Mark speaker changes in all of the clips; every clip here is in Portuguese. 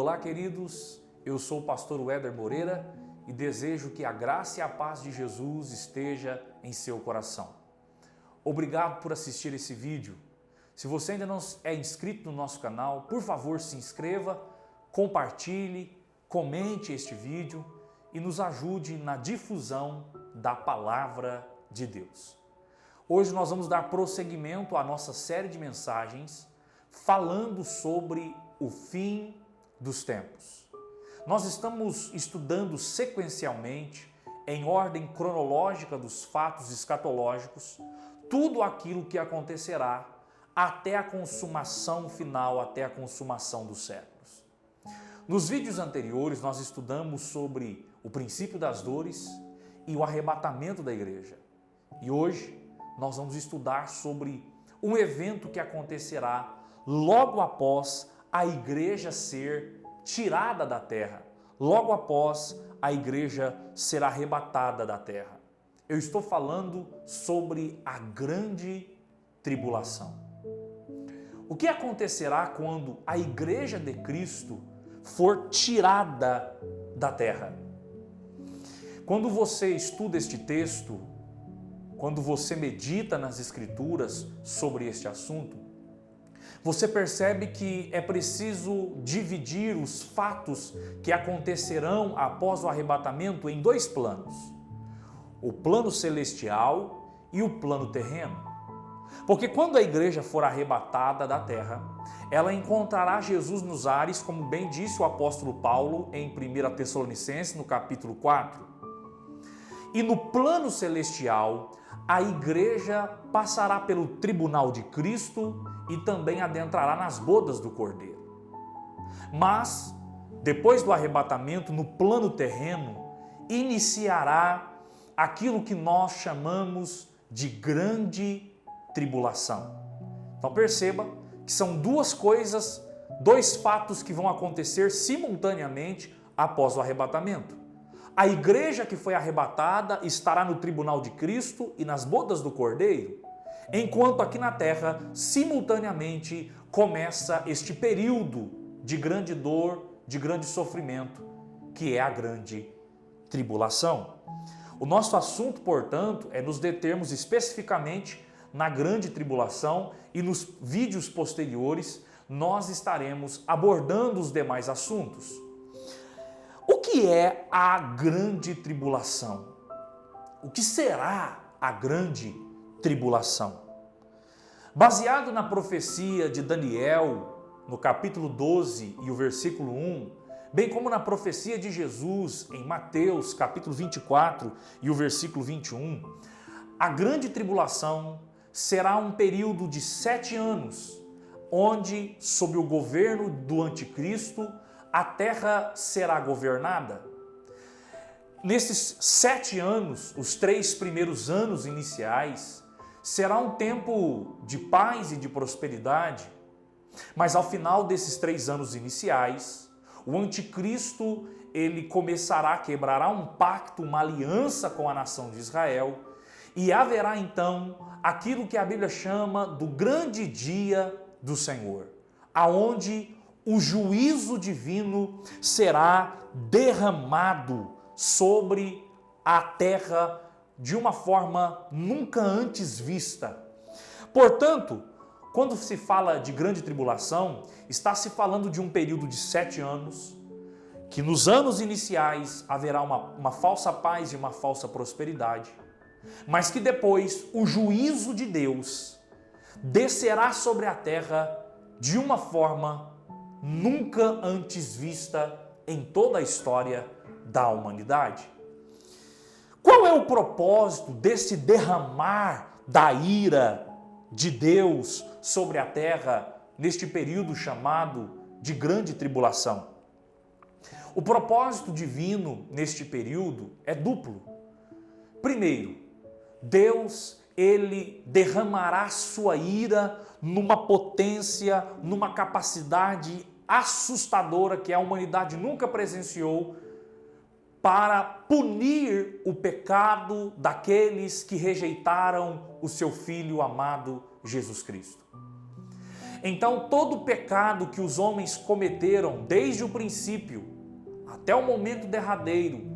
Speaker 1: Olá, queridos, eu sou o pastor Weder Moreira e desejo que a graça e a paz de Jesus esteja em seu coração. Obrigado por assistir esse vídeo. Se você ainda não é inscrito no nosso canal, por favor se inscreva, compartilhe, comente este vídeo e nos ajude na difusão da Palavra de Deus. Hoje nós vamos dar prosseguimento à nossa série de mensagens falando sobre o fim dos tempos. Nós estamos estudando sequencialmente, em ordem cronológica dos fatos escatológicos, tudo aquilo que acontecerá até a consumação final, até a consumação dos séculos. Nos vídeos anteriores nós estudamos sobre o princípio das dores e o arrebatamento da igreja. E hoje nós vamos estudar sobre um evento que acontecerá logo após a igreja ser tirada da terra, logo após a igreja ser arrebatada da terra. Eu estou falando sobre a grande tribulação. O que acontecerá quando a igreja de Cristo for tirada da terra? Quando você estuda este texto, quando você medita nas Escrituras sobre este assunto, você percebe que é preciso dividir os fatos que acontecerão após o arrebatamento em dois planos: o plano celestial e o plano terreno. Porque quando a igreja for arrebatada da terra, ela encontrará Jesus nos ares, como bem disse o apóstolo Paulo em 1 Tessalonicenses, no capítulo 4. E no plano celestial, a igreja passará pelo tribunal de Cristo e também adentrará nas bodas do Cordeiro. Mas, depois do arrebatamento, no plano terreno, iniciará aquilo que nós chamamos de grande tribulação. Então perceba que são duas coisas, dois fatos que vão acontecer simultaneamente após o arrebatamento. A igreja que foi arrebatada estará no tribunal de Cristo e nas bodas do Cordeiro, enquanto aqui na terra, simultaneamente, começa este período de grande dor, de grande sofrimento, que é a grande tribulação. O nosso assunto, portanto, é nos determos especificamente na grande tribulação, e nos vídeos posteriores nós estaremos abordando os demais assuntos. O que é a grande tribulação? O que será a grande tribulação? Baseado na profecia de Daniel, no capítulo 12 e o versículo 1, bem como na profecia de Jesus em Mateus, capítulo 24 e o versículo 21, a grande tribulação será um período de 7 anos, onde, sob o governo do anticristo, a terra será governada. Nesses 7 anos, os 3 primeiros anos iniciais, será um tempo de paz e de prosperidade, mas ao final desses 3 anos iniciais, o anticristo ele começará, quebrará um pacto, uma aliança com a nação de Israel, e haverá então aquilo que a Bíblia chama do grande dia do Senhor, aonde o juízo divino será derramado sobre a terra de uma forma nunca antes vista. Portanto, quando se fala de grande tribulação, está se falando de um período de 7 anos, que nos anos iniciais haverá uma falsa paz e uma falsa prosperidade, mas que depois o juízo de Deus descerá sobre a terra de uma forma nunca antes vista em toda a história da humanidade. Qual é o propósito desse derramar da ira de Deus sobre a terra neste período chamado de grande tribulação? O propósito divino neste período é duplo. Primeiro, Deus, ele derramará sua ira numa potência, numa capacidade assustadora que a humanidade nunca presenciou, para punir o pecado daqueles que rejeitaram o seu Filho amado Jesus Cristo. Então todo o pecado que os homens cometeram desde o princípio até o momento derradeiro,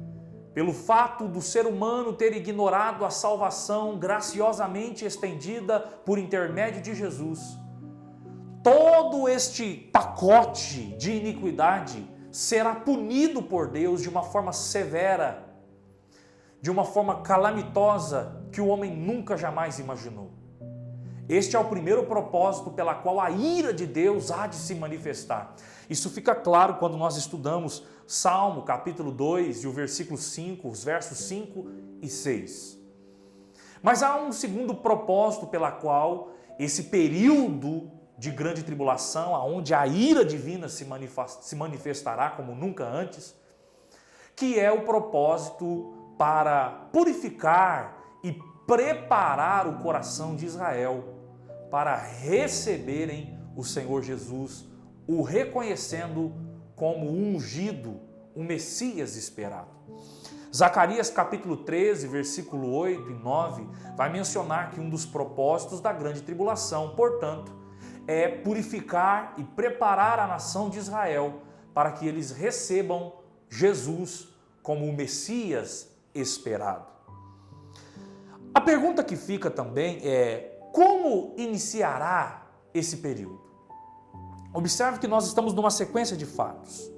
Speaker 1: pelo fato do ser humano ter ignorado a salvação graciosamente estendida por intermédio de Jesus, todo este pacote de iniquidade será punido por Deus de uma forma severa, de uma forma calamitosa que o homem nunca jamais imaginou. Este é o primeiro propósito pela qual a ira de Deus há de se manifestar. Isso fica claro quando nós estudamos Salmo capítulo 2 e o versículo 5, os versos 5 e 6. Mas há um segundo propósito pela qual esse período de grande tribulação, onde a ira divina se manifestará como nunca antes, que é o propósito para purificar e preparar o coração de Israel para receberem o Senhor Jesus, o reconhecendo como o ungido, o Messias esperado. Zacarias capítulo 13, versículo 8 e 9, vai mencionar que um dos propósitos da grande tribulação, portanto, é purificar e preparar a nação de Israel para que eles recebam Jesus como o Messias esperado. A pergunta que fica também é: como iniciará esse período? Observe que nós estamos numa sequência de fatos.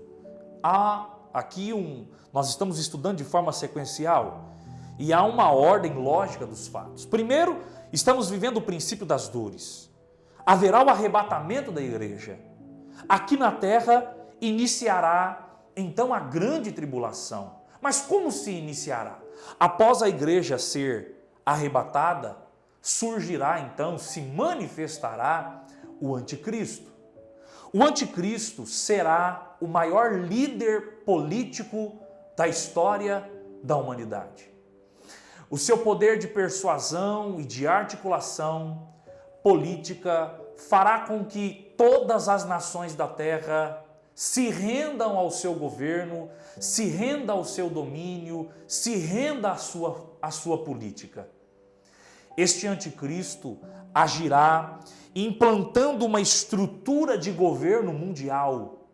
Speaker 1: Nós estamos estudando de forma sequencial e há uma ordem lógica dos fatos. Primeiro, estamos vivendo o princípio das dores. Haverá o arrebatamento da igreja. Aqui na terra iniciará então a grande tribulação. Mas como se iniciará? Após a igreja ser arrebatada, surgirá então, se manifestará o anticristo. O anticristo será o maior líder político da história da humanidade. O seu poder de persuasão e de articulação política fará com que todas as nações da terra se rendam ao seu governo, se renda ao seu domínio, se renda à sua política. Este anticristo agirá implantando uma estrutura de governo mundial.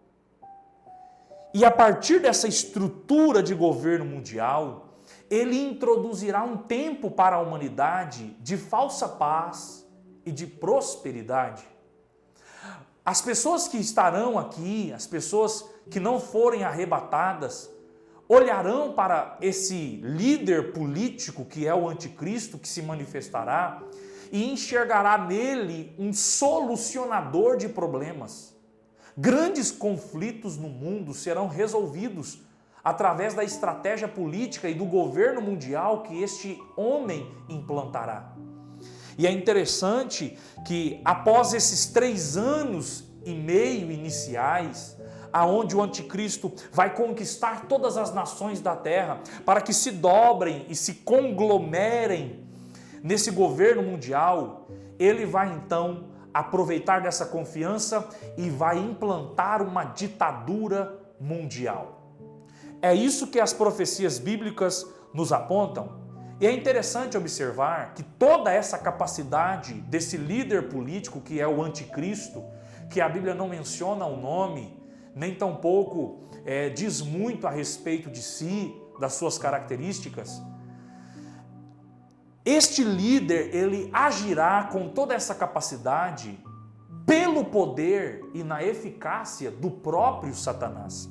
Speaker 1: E a partir dessa estrutura de governo mundial, ele introduzirá um tempo para a humanidade de falsa paz e de prosperidade. As pessoas que estarão aqui, as pessoas que não forem arrebatadas, olharão para esse líder político que é o anticristo que se manifestará e enxergará nele um solucionador de problemas. Grandes conflitos no mundo serão resolvidos através da estratégia política e do governo mundial que este homem implantará. E é interessante que após esses 3 anos e meio iniciais, aonde o anticristo vai conquistar todas as nações da terra para que se dobrem e se conglomerem nesse governo mundial, ele vai então aproveitar dessa confiança e vai implantar uma ditadura mundial. É isso que as profecias bíblicas nos apontam. E é interessante observar que toda essa capacidade desse líder político que é o anticristo, que a Bíblia não menciona o nome, nem tampouco diz muito a respeito de si, das suas características, este líder, ele agirá com toda essa capacidade pelo poder e na eficácia do próprio Satanás.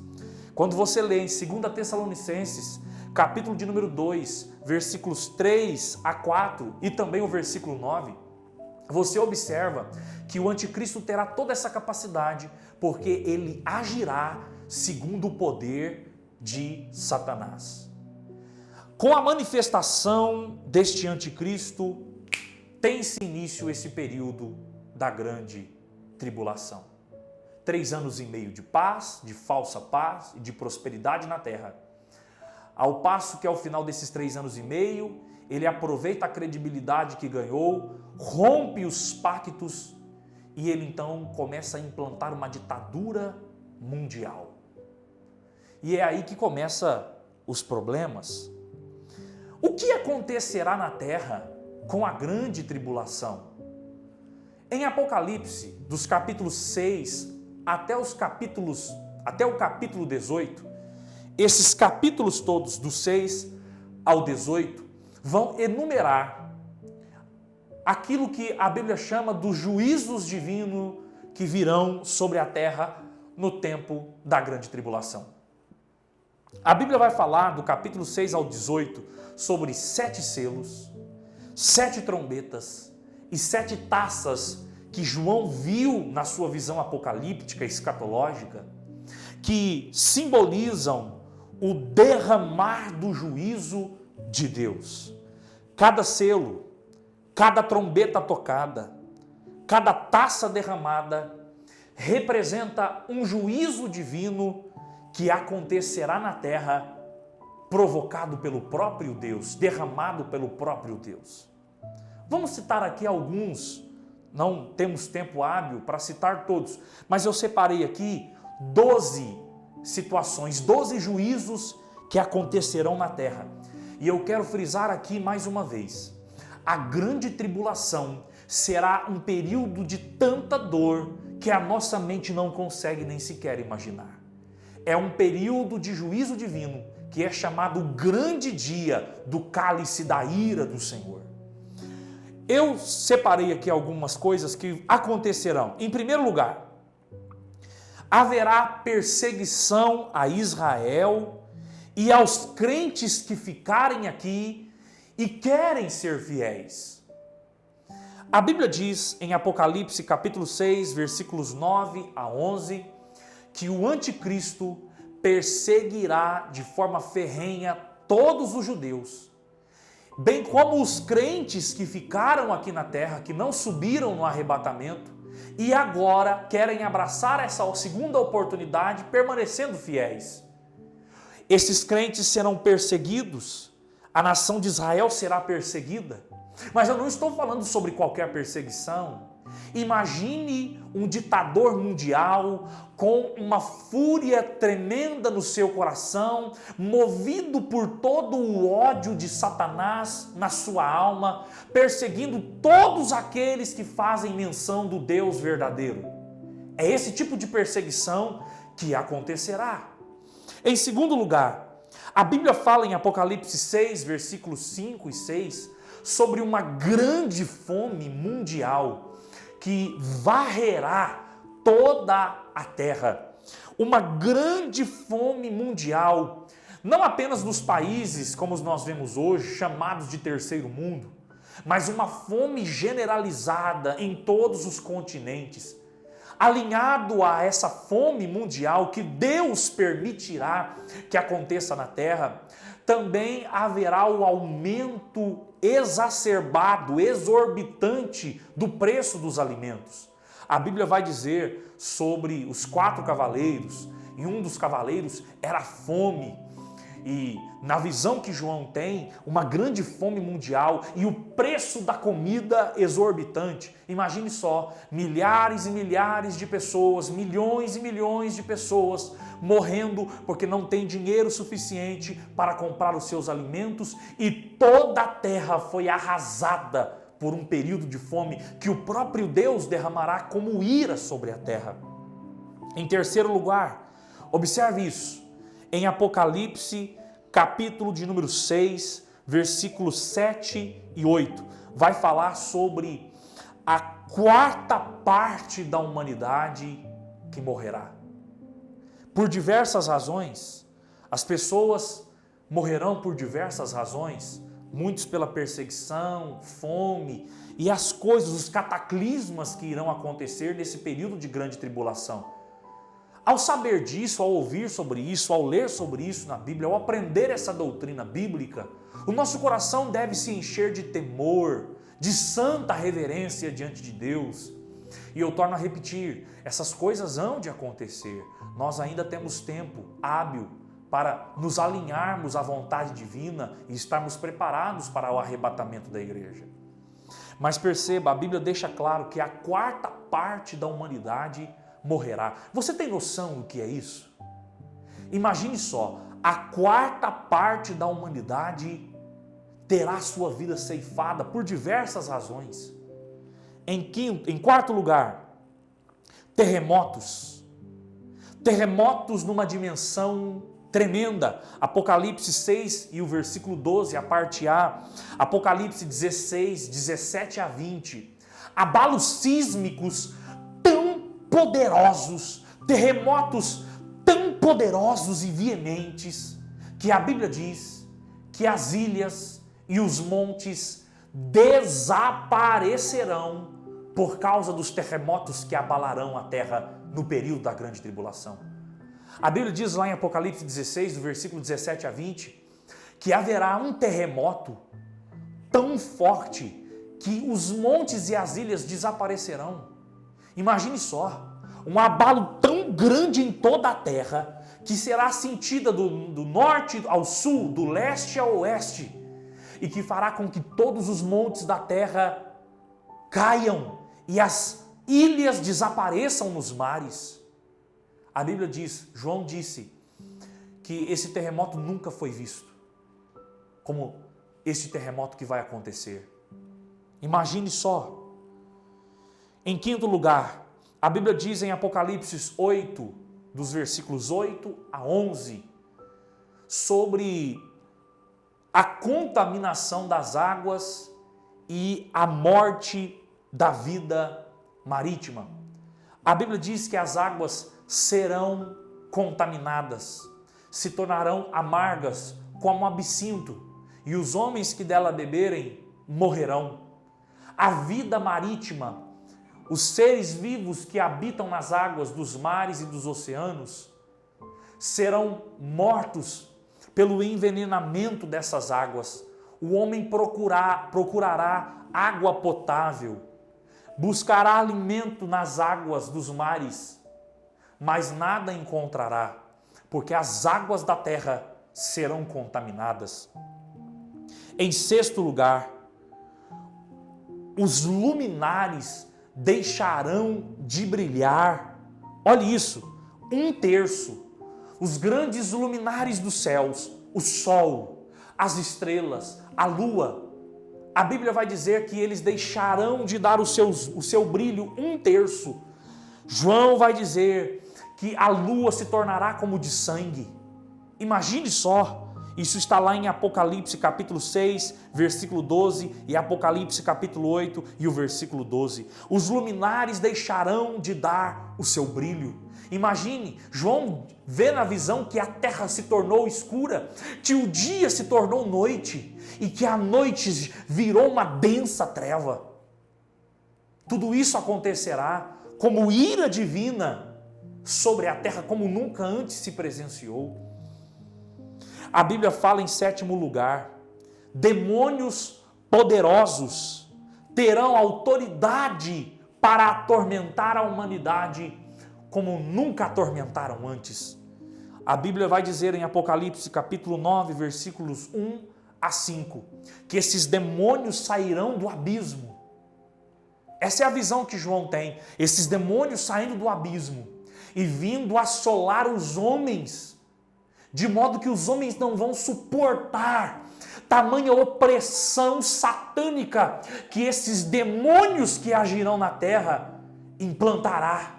Speaker 1: Quando você lê em 2 Tessalonicenses, capítulo de número 2, versículos 3 a 4 e também o versículo 9, você observa que o anticristo terá toda essa capacidade porque ele agirá segundo o poder de Satanás. Com a manifestação deste anticristo, tem-se início esse período da grande tribulação. 3 anos e meio de paz, de falsa paz e de prosperidade na terra. Ao passo que ao final desses 3 anos e meio, ele aproveita a credibilidade que ganhou, rompe os pactos e ele então começa a implantar uma ditadura mundial. E é aí que começam os problemas. O que acontecerá na terra com a grande tribulação? Em Apocalipse, dos capítulos 6 até o capítulo 18, esses capítulos todos, do 6 ao 18, vão enumerar aquilo que a Bíblia chama dos juízos divinos que virão sobre a terra no tempo da grande tribulação. A Bíblia vai falar do capítulo 6 ao 18 sobre 7 selos, 7 trombetas e 7 taças que João viu na sua visão apocalíptica, escatológica, que simbolizam o derramar do juízo de Deus. Cada selo, cada trombeta tocada, cada taça derramada representa um juízo divino que acontecerá na terra, provocado pelo próprio Deus, derramado pelo próprio Deus. Vamos citar aqui alguns, não temos tempo hábil para citar todos, mas eu separei aqui 12 situações, 12 juízos que acontecerão na terra. E eu quero frisar aqui mais uma vez, a grande tribulação será um período de tanta dor que a nossa mente não consegue nem sequer imaginar. É um período de juízo divino que é chamado grande dia do cálice da ira do Senhor. Eu separei aqui algumas coisas que acontecerão. Em primeiro lugar, haverá perseguição a Israel e aos crentes que ficarem aqui e querem ser fiéis. A Bíblia diz em Apocalipse capítulo 6, versículos 9 a 11, que o anticristo perseguirá de forma ferrenha todos os judeus, bem como os crentes que ficaram aqui na terra, que não subiram no arrebatamento e agora querem abraçar essa segunda oportunidade permanecendo fiéis. Esses crentes serão perseguidos, a nação de Israel será perseguida, mas eu não estou falando sobre qualquer perseguição. Imagine um ditador mundial com uma fúria tremenda no seu coração, movido por todo o ódio de Satanás na sua alma, perseguindo todos aqueles que fazem menção do Deus verdadeiro. É esse tipo de perseguição que acontecerá. Em segundo lugar, a Bíblia fala em Apocalipse 6, versículos 5 e 6, sobre uma grande fome mundial que varrerá toda a terra. Uma grande fome mundial, não apenas nos países como nós vemos hoje, chamados de terceiro mundo, mas uma fome generalizada em todos os continentes. Alinhado a essa fome mundial que Deus permitirá que aconteça na terra, também haverá o aumento exacerbado, exorbitante do preço dos alimentos. A Bíblia vai dizer sobre os 4 cavaleiros, e um dos cavaleiros era fome. E na visão que João tem, uma grande fome mundial e o preço da comida exorbitante. Imagine só, milhares e milhares de pessoas, milhões e milhões de pessoas morrendo porque não tem dinheiro suficiente para comprar os seus alimentos, e toda a terra foi arrasada por um período de fome que o próprio Deus derramará como ira sobre a terra. Em terceiro lugar, observe isso, em Apocalipse, capítulo de número 6, versículos 7 e 8, vai falar sobre a 4ª parte da humanidade que morrerá. Por diversas razões, as pessoas morrerão por diversas razões, muitos pela perseguição, fome e as coisas, os cataclismas que irão acontecer nesse período de grande tribulação. Ao saber disso, ao ouvir sobre isso, ao ler sobre isso na Bíblia, ao aprender essa doutrina bíblica, o nosso coração deve se encher de temor, de santa reverência diante de Deus. E eu torno a repetir, essas coisas hão de acontecer. Nós ainda temos tempo hábil para nos alinharmos à vontade divina e estarmos preparados para o arrebatamento da igreja. Mas perceba, a Bíblia deixa claro que a 4ª parte da humanidade morrerá. Você tem noção do que é isso? Imagine só, a 4ª parte da humanidade terá sua vida ceifada por diversas razões. Em quarto lugar, terremotos. Terremotos numa dimensão tremenda. Apocalipse 6 e o versículo 12, a parte A. Apocalipse 16, 17 a 20. Abalos sísmicos tão poderosos, terremotos tão poderosos e veementes, que a Bíblia diz que as ilhas e os montes desaparecerão por causa dos terremotos que abalarão a terra no período da grande tribulação. A Bíblia diz lá em Apocalipse 16, do versículo 17 a 20, que haverá um terremoto tão forte que os montes e as ilhas desaparecerão. Imagine só, um abalo tão grande em toda a terra, que será sentida do norte ao sul, do leste ao oeste, e que fará com que todos os montes da terra caiam e as ilhas desapareçam nos mares. A Bíblia diz, João disse, que esse terremoto nunca foi visto, como este terremoto que vai acontecer. Imagine só. Em quinto lugar, a Bíblia diz em Apocalipse 8, dos versículos 8 a 11, sobre a contaminação das águas e a morte da vida marítima. A Bíblia diz que as águas serão contaminadas, se tornarão amargas como absinto, e os homens que dela beberem morrerão. A vida marítima, os seres vivos que habitam nas águas dos mares e dos oceanos, serão mortos pelo envenenamento dessas águas. O homem procurará água potável, buscará alimento nas águas dos mares, mas nada encontrará, porque as águas da terra serão contaminadas. Em sexto lugar, os luminares deixarão de brilhar. Olhe isso, 1/3. Os grandes luminares dos céus, o sol, as estrelas, a lua. A Bíblia vai dizer que eles deixarão de dar o seu brilho 1/3. João vai dizer que a lua se tornará como de sangue. Imagine só, isso está lá em Apocalipse capítulo 6, versículo 12, e Apocalipse capítulo 8 e o versículo 12. Os luminares deixarão de dar o seu brilho. Imagine, João vê na visão que a terra se tornou escura, que o dia se tornou noite e que a noite virou uma densa treva. Tudo isso acontecerá como ira divina sobre a terra, como nunca antes se presenciou. A Bíblia fala em sétimo lugar, demônios poderosos terão autoridade para atormentar a humanidade como nunca atormentaram antes. A Bíblia vai dizer em Apocalipse capítulo 9, versículos 1 a 5, que esses demônios sairão do abismo. Essa é a visão que João tem, esses demônios saindo do abismo e vindo assolar os homens, de modo que os homens não vão suportar tamanha opressão satânica que esses demônios que agirão na terra implantará.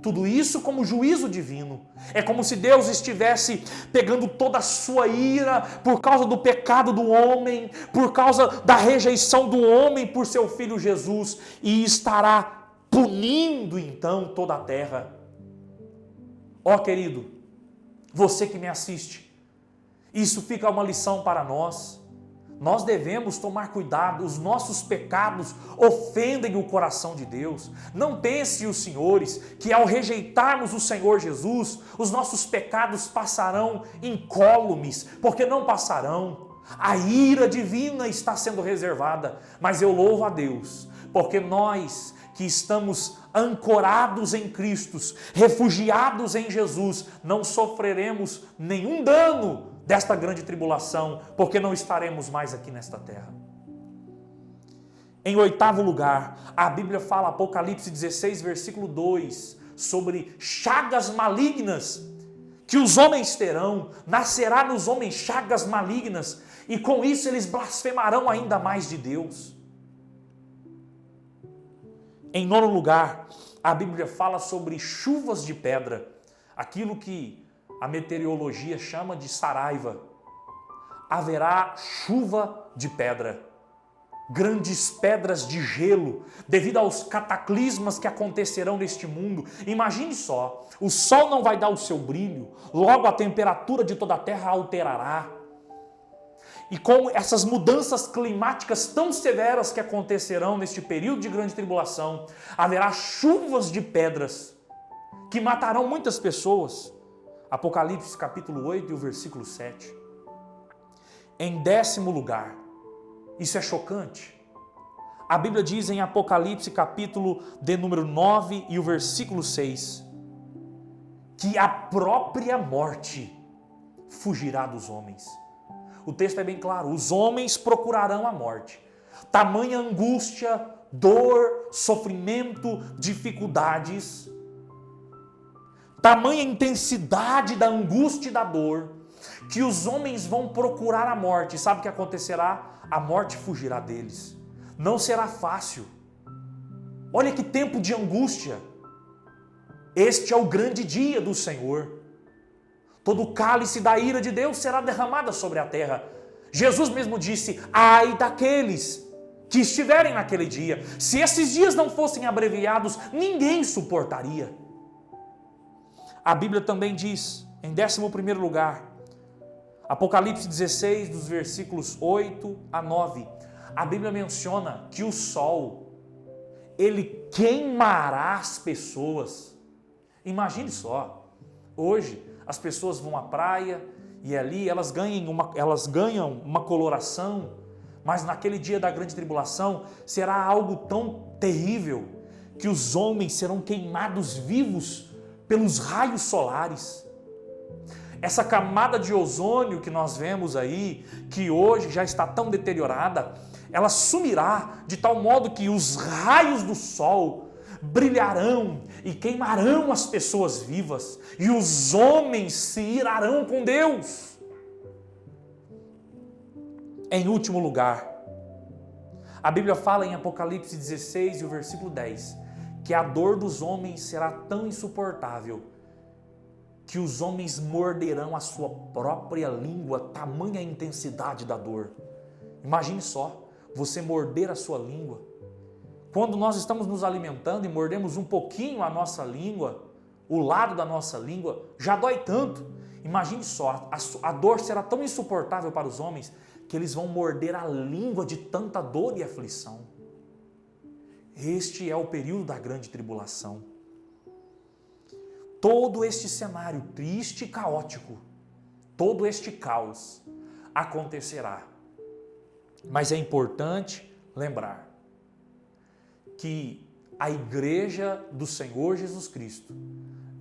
Speaker 1: Tudo isso como juízo divino. É como se Deus estivesse pegando toda a sua ira por causa do pecado do homem, por causa da rejeição do homem por seu Filho Jesus, e estará punindo então toda a terra. Ó querido, você que me assiste, isso fica uma lição para nós. Nós devemos tomar cuidado, os nossos pecados ofendem o coração de Deus. Não pense os senhores que ao rejeitarmos o Senhor Jesus, os nossos pecados passarão incólumes, porque não passarão. A ira divina está sendo reservada, mas eu louvo a Deus, porque nós que estamos ancorados em Cristo, refugiados em Jesus, não sofreremos nenhum dano desta grande tribulação, porque não estaremos mais aqui nesta terra. Em oitavo lugar, a Bíblia fala, Apocalipse 16, versículo 2, sobre chagas malignas que os homens terão, nascerá nos homens chagas malignas, e com isso eles blasfemarão ainda mais de Deus. Em nono lugar, a Bíblia fala sobre chuvas de pedra, aquilo que a meteorologia chama de saraiva. Haverá chuva de pedra, grandes pedras de gelo, devido aos cataclismas que acontecerão neste mundo. Imagine só, o sol não vai dar o seu brilho, logo a temperatura de toda a terra alterará. E com essas mudanças climáticas tão severas que acontecerão neste período de grande tribulação, haverá chuvas de pedras que matarão muitas pessoas. Apocalipse capítulo 8 e o versículo 7. Em 10º lugar, isso é chocante. A Bíblia diz em Apocalipse capítulo de número 9 e o versículo 6, que a própria morte fugirá dos homens. O texto é bem claro, os homens procurarão a morte. Tamanha angústia, dor, sofrimento, dificuldades, tamanha intensidade da angústia e da dor, que os homens vão procurar a morte. Sabe o que acontecerá? A morte fugirá deles. Não será fácil. Olha que tempo de angústia. Este é o grande dia do Senhor. Todo o cálice da ira de Deus será derramada sobre a terra. Jesus mesmo disse, ai daqueles que estiverem naquele dia. Se esses dias não fossem abreviados, ninguém suportaria. A Bíblia também diz, em 11º lugar, Apocalipse 16, dos versículos 8 a 9, a Bíblia menciona que o sol, ele queimará as pessoas. Imagine só, hoje as pessoas vão à praia e ali elas ganham uma coloração, mas naquele dia da grande tribulação será algo tão terrível que os homens serão queimados vivos pelos raios solares. Essa camada de ozônio que nós vemos aí, que hoje já está tão deteriorada, ela sumirá de tal modo que os raios do sol brilharão e queimarão as pessoas vivas, e os homens se irarão com Deus. Em último lugar, a Bíblia fala em Apocalipse 16 e o versículo 10, que a dor dos homens será tão insuportável que os homens morderão a sua própria língua, tamanha a intensidade da dor. Imagine só, você morder a sua língua. Quando nós estamos nos alimentando e mordemos um pouquinho a nossa língua, o lado da nossa língua, já dói tanto. Imagine só, a dor será tão insuportável para os homens que eles vão morder a língua de tanta dor e aflição. Este é o período da grande tribulação. Todo este cenário triste e caótico, todo este caos acontecerá. Mas é importante lembrar que a igreja do Senhor Jesus Cristo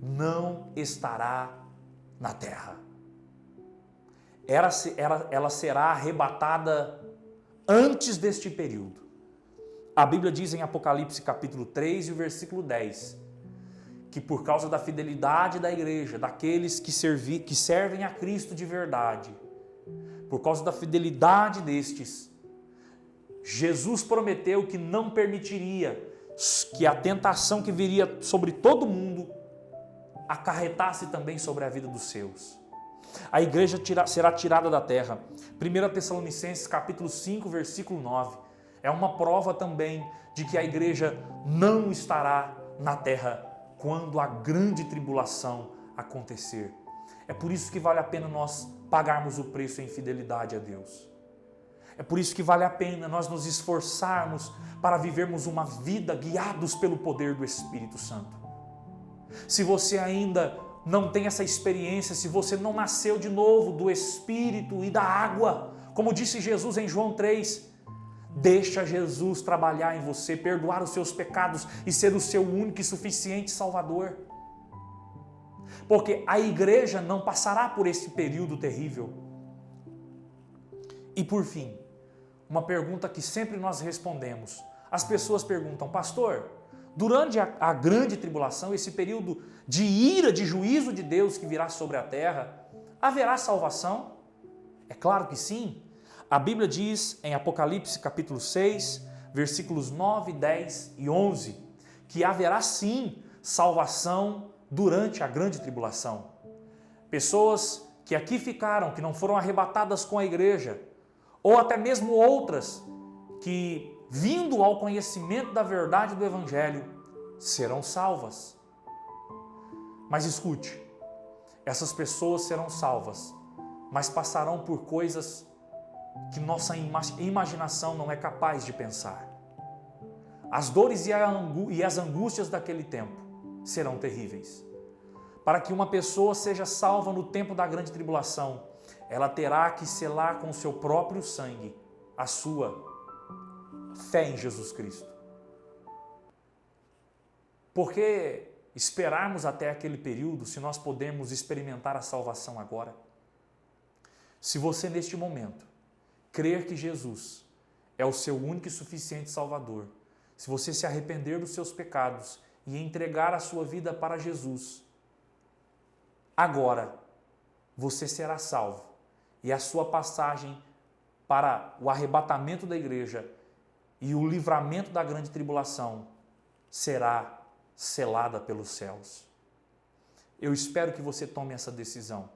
Speaker 1: não estará na terra. Ela será arrebatada antes deste período. A Bíblia diz em Apocalipse capítulo 3 e o versículo 10, que por causa da fidelidade da igreja, daqueles que servem a Cristo de verdade, por causa da fidelidade destes, Jesus prometeu que não permitiria que a tentação que viria sobre todo mundo acarretasse também sobre a vida dos seus. A igreja será tirada da terra. 1 Tessalonicenses capítulo 5, versículo 9, é uma prova também de que a igreja não estará na terra quando a grande tribulação acontecer. É por isso que vale a pena nós pagarmos o preço em fidelidade a Deus. É por isso que vale a pena nós nos esforçarmos para vivermos uma vida guiados pelo poder do Espírito Santo. Se você ainda não tem essa experiência, se você não nasceu de novo do Espírito e da água, como disse Jesus em João 3, deixa Jesus trabalhar em você, perdoar os seus pecados e ser o seu único e suficiente Salvador. Porque a igreja não passará por esse período terrível. E por fim, uma pergunta que sempre nós respondemos. As pessoas perguntam, pastor, durante a grande tribulação, esse período de ira, de juízo de Deus que virá sobre a terra, haverá salvação? É claro que sim. A Bíblia diz em Apocalipse capítulo 6, versículos 9, 10 e 11, que haverá sim salvação durante a grande tribulação. Pessoas que aqui ficaram, que não foram arrebatadas com a igreja, ou até mesmo outras que, vindo ao conhecimento da verdade do Evangelho, serão salvas. Mas escute, essas pessoas serão salvas, mas passarão por coisas que nossa imaginação não é capaz de pensar. As dores e as angústias daquele tempo serão terríveis. Para que uma pessoa seja salva no tempo da grande tribulação, ela terá que selar com o seu próprio sangue a sua fé em Jesus Cristo. Por que esperarmos até aquele período se nós podemos experimentar a salvação agora? Se você neste momento crer que Jesus é o seu único e suficiente Salvador, se você se arrepender dos seus pecados e entregar a sua vida para Jesus, agora você será salvo e a sua passagem para o arrebatamento da igreja e o livramento da grande tribulação será selada pelos céus. Eu espero que você tome essa decisão.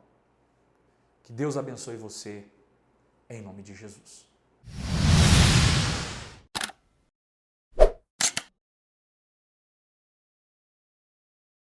Speaker 1: Que Deus abençoe você, em nome de Jesus.